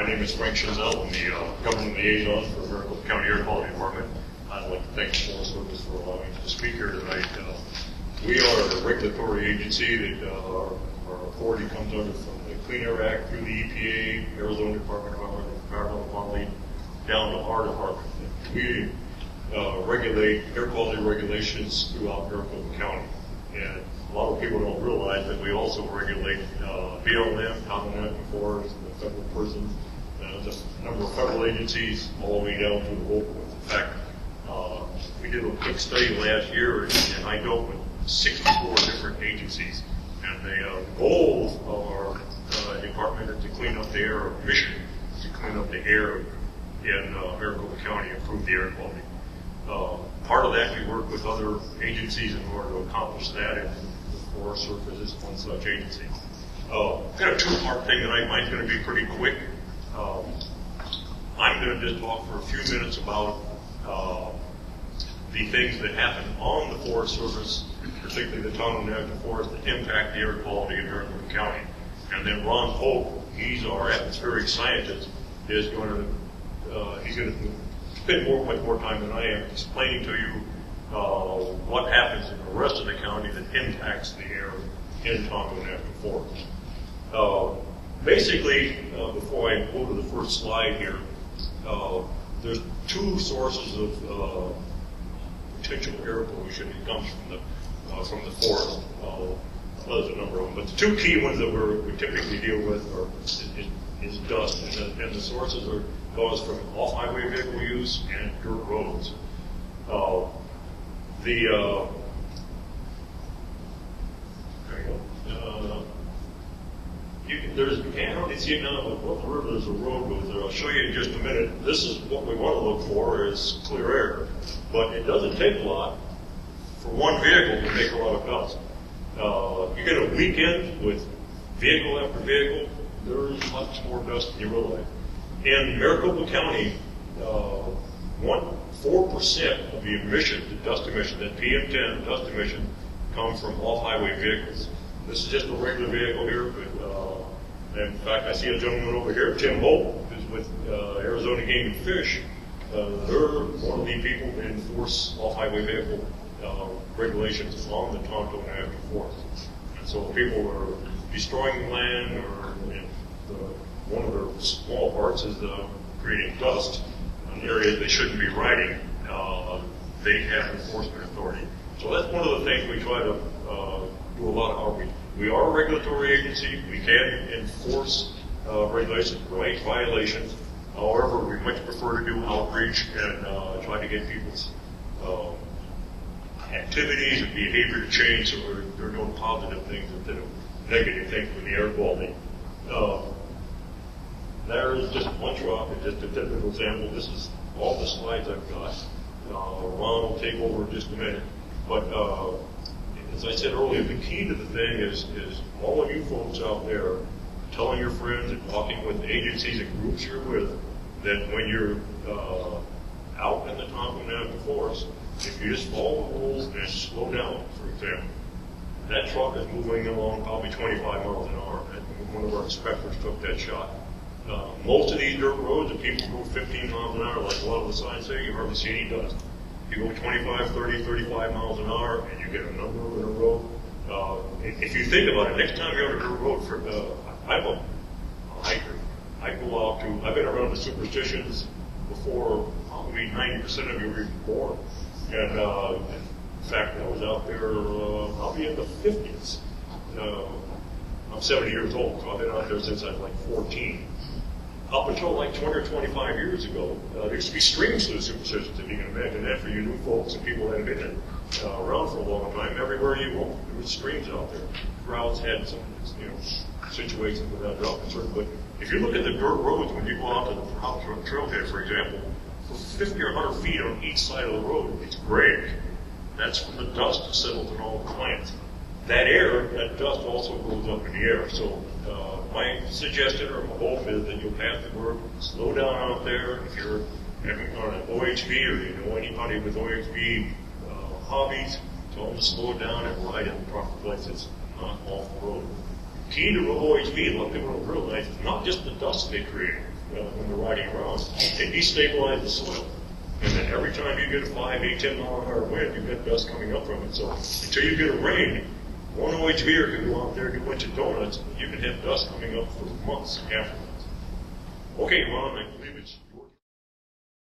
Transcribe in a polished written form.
name is Schinzel. I'm the government liaison for the Maricopa County Air Quality Department. I'd like to thank the Forest Service for allowing me to speak here tonight. We are a regulatory agency that our authority comes under from the Clean Air Act through the EPA, Arizona Department of Environmental Quality, down to our department. We regulate air quality regulations throughout Maricopa County. And a lot of people don't realize that we also regulate BLM, Continental Forest, the federal prison, a number of federal agencies, all the way down to the local ones. In fact, we did a quick study last year, and I dealt with 64 different agencies. And the goal of our department is to clean up the air, our mission is to clean up the air in Maricopa County, improve the air quality. Part of that, we work with other agencies in order to accomplish that, and the Forest Service is one such agency. Got a two-part thing tonight. Mine's going to be pretty quick. I'm going to just talk for a few minutes about the things that happen on the Forest Service, particularly the Tonto National Forest, that impact the air quality in Maricopa County. And then Ron Polk, he's our atmospheric scientist, is going to spend much more time than I am explaining to you what happens in the rest of the county that impacts the air in Tonto National Forest. Basically, before I go to the first slide here, there's two sources of potential air pollution that comes from the forest. There's a number of them, but the two key ones that we typically deal with is dust, and the sources are caused from off-highway vehicle use and dirt roads. I don't see it now, but where there's a road goes there. I'll show you in just a minute. This is what we want to look for, is clear air. But it doesn't take a lot for one vehicle to make a lot of dust. You get a weekend with vehicle after vehicle, there's much more dust than you realize. In Maricopa County, 4% of the emissions, the dust emissions, that PM10 dust emission, come from off-highway vehicles. This is just a regular vehicle here, but in fact, I see a gentleman over here, Tim Holt, who's with Arizona Game and Fish. They're one of the people that enforce off-highway vehicle regulations along the Tonto National Forest. And so people are destroying land, or one of their small parts is creating dust in areas they shouldn't be riding. They have enforcement authority. So that's one of the things we try to do a lot of outreach. We are a regulatory agency. We can enforce regulations, right, violations. However, we much prefer to do outreach and try to get people's activities and behavior to change, so they're doing positive things instead of negative things with the air quality. There is just one truck, and just a typical example. This is all the slides I've got. Ron will take over in just a minute. But as I said earlier, the key to the thing is all of you folks out there telling your friends and talking with agencies and groups you're with that when you're out in the Tonto National Forest, if you just follow the rules and slow down, for example, that truck is moving along probably 25 miles an hour. One of our inspectors took that shot. Most of these dirt roads, if people go 15 miles an hour, like a lot of the signs say, you hardly see any dust. You go 25, 30, 35 miles an hour, and you get a number in a row. If you think about it, next time you're on a dirt road, I'm a hiker. I go out to, I've been around the superstitions before probably 90% of you were even born. And in fact, I was out there probably in the 50s. I'm 70 years old, so I've been out there since I was like 14. Up until like 20 or 25 years ago, there used to be streams through the superstitions, if you can imagine that for you new folks and people that have been around for a long time. Everywhere you went, there were streams out there. Crowds had some, situations without drought concern. But if you look at the dirt roads, when you go out to the trailhead, for example, for 50 or 100 feet on each side of the road, it's gray. That's when the dust settles in all the plants. That air, that dust also goes up in the air. So my suggestion or my hope is that you'll have to work, slow down out there. If you're on an OHV or you know anybody with OHV hobbies, tell them to slow down and ride in the proper places, not off the road. Key to OHV, a lot of people don't realize, it's not just the dust they create. when they're riding around, they destabilize the soil. And then every time you get a 5, 8, 10 mile an hour wind, you get dust coming up from it. So until you get a rain, one OHVer can go out there and do a bunch of donuts. You can have dust coming up for months afterwards. Okay, Ron, I believe it's yours.